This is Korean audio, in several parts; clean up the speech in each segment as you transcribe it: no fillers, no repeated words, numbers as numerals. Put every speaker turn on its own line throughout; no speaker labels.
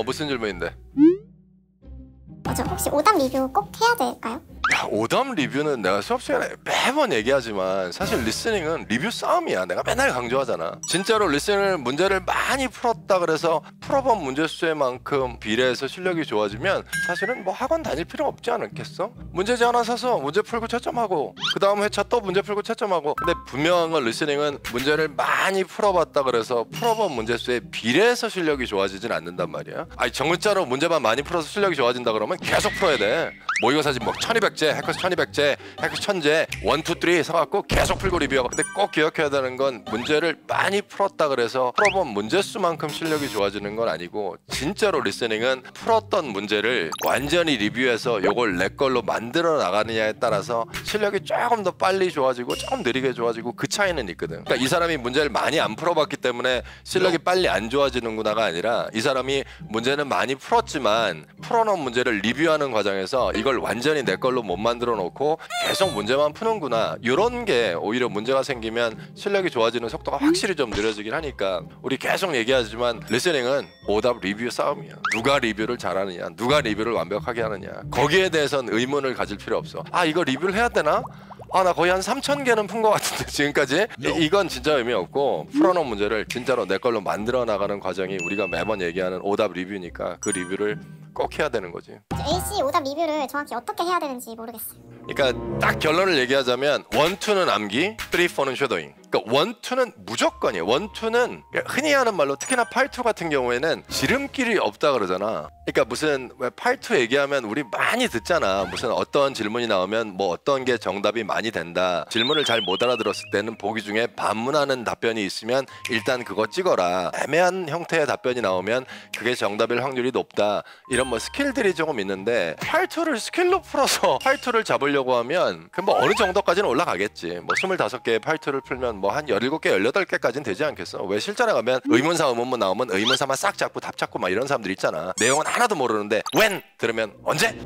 무슨 질문인데?
저 혹시 오답 리뷰 꼭 해야 될까요?
야, 오답 리뷰는 내가 수업 시간에 매번 얘기하지만 사실 리스닝은 리뷰 싸움이야. 내가 맨날 강조하잖아. 진짜로 리스닝을 문제를 많이 풀었다 그래서 풀어본 문제 수의 만큼 비례해서 실력이 좋아지면 사실은 뭐 학원 다닐 필요 없지 않겠어? 문제지 하나 사서 문제 풀고 채점하고 그 다음 회차 또 문제 풀고 채점하고. 근데 분명한 건 리스닝은 문제를 많이 풀어봤다 그래서 풀어본 문제 수에 비례해서 실력이 좋아지진 않는단 말이야. 아니 정글자로 문제만 많이 풀어서 실력이 좋아진다 그러면 계속 풀어야 돼. 모의고사지 뭐 1200제, 해커스 1200제, 해커스 1000제 1, 2, 3 사갖고 계속 풀고 리뷰하고. 근데 꼭 기억해야 되는 건 문제를 많이 풀었다 그래서 풀어본 문제 수만큼 실력이 좋아지는 건 아니고 진짜로 리스닝은 풀었던 문제를 완전히 리뷰해서 요걸 내 걸로 만들어 나가느냐에 따라서 실력이 조금 더 빨리 좋아지고 조금 느리게 좋아지고 그 차이는 있거든. 그러니까 이 사람이 문제를 많이 안 풀어봤기 때문에 실력이 빨리 안 좋아지는구나가 아니라 이 사람이 문제는 많이 풀었지만 풀어놓은 문제를 리뷰하는 과정에서 이걸 완전히 내 걸로 못 만들어 놓고 계속 문제만 푸는구나. 이런 게 오히려 문제가 생기면 실력이 좋아지는 속도가 확실히 좀 느려지긴 하니까 우리 계속 얘기하지만 리스닝은 오답 리뷰 싸움이야. 누가 리뷰를 잘하느냐, 누가 리뷰를 완벽하게 하느냐. 거기에 대해서는 의문을 가질 필요 없어. 아 이거 리뷰를 해야 되나? 나 거의 한 3000개는 푼 것 같은데 지금까지? 이건 진짜 의미 없고 풀어놓은 문제를 진짜로 내 걸로 만들어 나가는 과정이 우리가 매번 얘기하는 오답 리뷰니까 그 리뷰를 꼭 해야 되는 거지.
A씨 오답 리뷰를 정확히 어떻게 해야 되는지 모르겠어요.
그러니까 딱 결론을 얘기하자면 1, 2는 암기, 3, 4는 쉐도잉. 그러니까 1, 2는 무조건이에요. 1, 2는 흔히 하는 말로 특히나 파트 2 같은 경우에는 지름길이 없다 그러잖아. 그러니까 무슨 왜 파트 2 얘기하면 우리 많이 듣잖아. 무슨 어떤 질문이 나오면 뭐 어떤 게 정답이 많이 된다. 질문을 잘 못 알아들었을 때는 보기 중에 반문하는 답변이 있으면 일단 그거 찍어라. 애매한 형태의 답변이 나오면 그게 정답일 확률이 높다. 이런 뭐 스킬들이 조금 있는데 파트 2를 스킬로 풀어서 파트 2를 잡으려고 하면 그 뭐 어느 정도까지는 올라가겠지. 뭐 25개의 파트 2를 풀면 뭐 한 17개, 18개까지는 되지 않겠어? 왜 실전에 가면 의문사, 의문문 나오면 의문사만 싹 잡고 답 잡고 막 이런 사람들 있잖아. 내용은 하나도 모르는데 when 들으면 언제?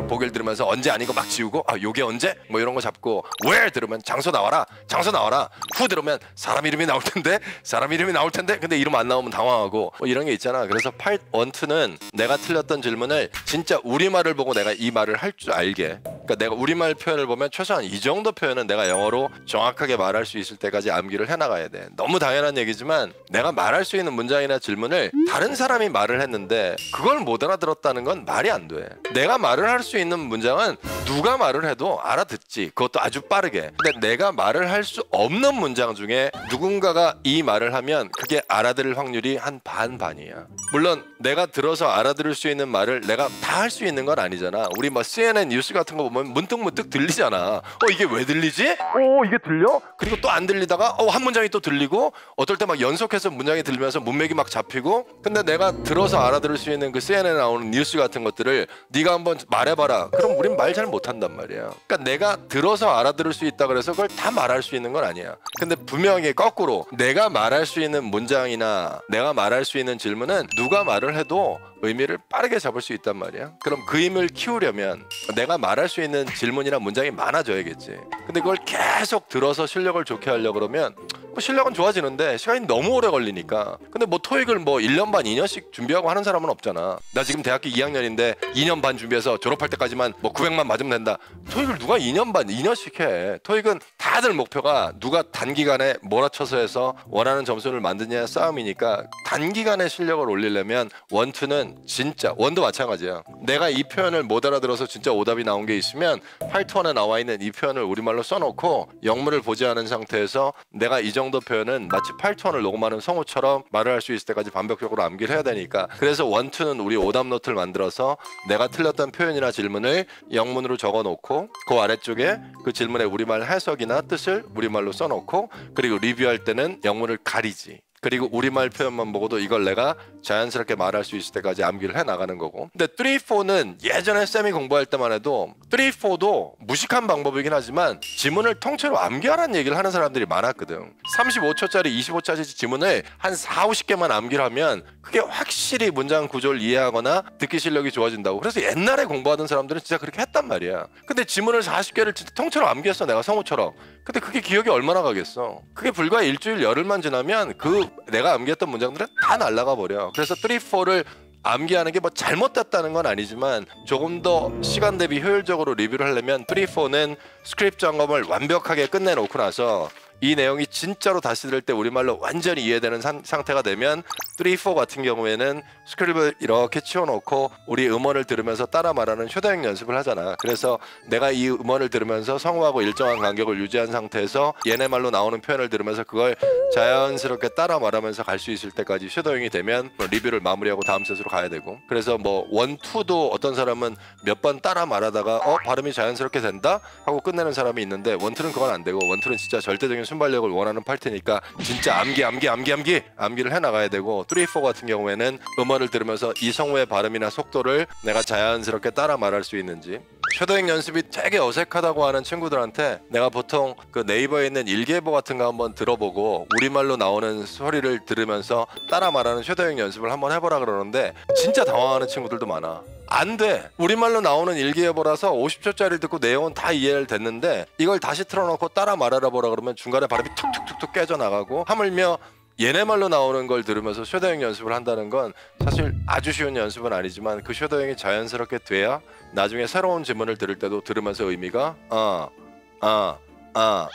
보기를 들으면서 언제 아니고 막 지우고 요게 언제? 뭐 이런 거 잡고 where 들으면 장소 나와라. who 들으면 사람 이름이 나올 텐데 근데 이름 안 나오면 당황하고 뭐 이런 게 있잖아. 그래서 파트 1, 2는 내가 틀렸던 질문을 진짜 우리말을 보고 내가 이 말을 할 줄 알게. 그러니까 내가 우리말 표현을 보면 최소한 이 정도 표현은 내가 영어로 정확하게 말할 수 있을 때까지 암기를 해나가야 돼. 너무 당연한 얘기지만 내가 말할 수 있는 문장이나 질문을 다른 사람이 말을 했는데 그걸 못 알아들었다는 건 말이 안 돼. 내가 말을 할 수 있는 문장은 누가 말을 해도 알아듣지. 그것도 아주 빠르게. 근데 내가 말을 할 수 없는 문장 중에 누군가가 이 말을 하면 그게 알아들을 확률이 한 반반이야. 물론 내가 들어서 알아들을 수 있는 말을 내가 다 할 수 있는 건 아니잖아. 우리 뭐 CNN 뉴스 같은 거 보면 문득문득 들리잖아. 이게 왜 들리지? 이게 들려? 그리고 또 안 들리다가 한 문장이 또 들리고 어떨 때 막 연속해서 문장이 들리면서 문맥이 막 잡히고. 근데 내가 들어서 알아들을 수 있는 그 CNN에 나오는 뉴스 같은 것들을 네가 한번 말해봐라. 그럼 우린 말 잘 못한단 말이야. 그러니까 내가 들어서 알아들을 수 있다 그래서 그걸 다 말할 수 있는 건 아니야. 근데 분명히 거꾸로 내가 말할 수 있는 문장이나 내가 말할 수 있는 질문은 누가 말을 해도 의미를 빠르게 잡을 수 있단 말이야. 그럼 그 힘을 키우려면 내가 말할 수 있는 질문이나 문장이 많아져야겠지. 근데 그걸 계속 들어서 실력을 좋게 하려고 그러면 뭐 실력은 좋아지는데 시간이 너무 오래 걸리니까. 근데 뭐 토익을 뭐 1년 반 2년씩 준비하고 하는 사람은 없잖아. 나 지금 대학교 2학년인데 2년 반 준비해서 졸업할 때까지만 뭐 900만 맞으면 된다. 토익을 누가 2년 반 2년씩 해. 토익은 다들 목표가 누가 단기간에 몰아쳐서 해서 원하는 점수를 만드냐의 싸움이니까 단기간에 실력을 올리려면 1, 2는 진짜 1도 마찬가지야. 내가 이 표현을 못 알아들어서 진짜 오답이 나온 게 있으면 파트 1에 나와 있는 이 표현을 우리말로 써놓고 영문을 보지 않은 상태에서 내가 이 정도 표현은 마치 파트 1을 녹음하는 성우처럼 말을 할 수 있을 때까지 반복적으로 암기를 해야 되니까. 그래서 1, 2는 우리 오답 노트를 만들어서 내가 틀렸던 표현이나 질문을 영문으로 적어놓고 그 아래쪽에 그 질문의 우리말 해석이나 뜻을 우리말로 써놓고 그리고 리뷰할 때는 영문을 가리지. 그리고 우리말 표현만 보고도 이걸 내가 자연스럽게 말할 수 있을 때까지 암기를 해나가는 거고. 근데 3, 4는 예전에 쌤이 공부할 때만 해도 3, 4도 무식한 방법이긴 하지만 지문을 통째로 암기하라는 얘기를 하는 사람들이 많았거든. 35초짜리 25초짜리 지문을 한 4, 50개만 암기를 하면 그게 확실히 문장 구조를 이해하거나 듣기 실력이 좋아진다고. 그래서 옛날에 공부하던 사람들은 진짜 그렇게 했단 말이야. 근데 지문을 40개를 진짜 통째로 암기했어, 내가 성우처럼. 근데 그게 기억이 얼마나 가겠어. 그게 불과 일주일 열흘만 지나면 그 내가 암기했던 문장들은 다 날아가 버려. 그래서 3, 4를 암기하는 게 뭐 잘못됐다는 건 아니지만 조금 더 시간 대비 효율적으로 리뷰를 하려면 3, 4는 스크립트 점검을 완벽하게 끝내놓고 나서 이 내용이 진짜로 다시 들을 때 우리말로 완전히 이해되는 상태가 되면 3, 4 같은 경우에는 스크립을 이렇게 치워놓고 우리 음원을 들으면서 따라 말하는 휴대용 연습을 하잖아. 그래서 내가 이 음원을 들으면서 성우하고 일정한 간격을 유지한 상태에서 얘네 말로 나오는 표현을 들으면서 그걸 자연스럽게 따라 말하면서 갈 수 있을 때까지 쉐도잉이 되면 리뷰를 마무리하고 다음 셋으로 가야 되고, 그래서 뭐 1, 2도 어떤 사람은 몇 번 따라 말하다가 발음이 자연스럽게 된다 하고 끝내는 사람이 있는데 1, 2는 그건 안 되고 1, 2는 진짜 절대적인 순발력을 원하는 파트니까 진짜 암기를 해나가야 되고, 3, 4 같은 경우에는 음원을 들으면서 이 성우의 발음이나 속도를 내가 자연스럽게 따라 말할 수 있는지. 쉐도잉 연습이 되게 어색하다고 하는 친구들한테 내가 보통 그 네이버에 있는 일기예보 같은 거 한번 들어보고 우리말로 나오는 소리를 들으면서 따라 말하는 쉐도잉 연습을 한번 해보라 그러는데 진짜 당황하는 친구들도 많아. 안 돼. 우리말로 나오는 일기예보라서 50초짜리 듣고 내용은 다 이해를 됐는데 이걸 다시 틀어놓고 따라 말하라 보라 그러면 중간에 발음이 툭툭툭툭 깨져나가고, 하물며 얘네 말로 나오는 걸 들으면서 쉐도잉 연습을 한다는 건 사실 아주 쉬운 연습은 아니지만 그 쉐도잉이 자연스럽게 돼야 나중에 새로운 지문을 들을 때도 들으면서 의미가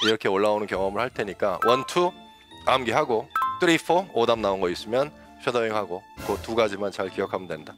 이렇게 올라오는 경험을 할 테니까 1, 2 암기하고 3, 4 오답 나온 거 있으면 쉐도잉하고 그 두 가지만 잘 기억하면 된다.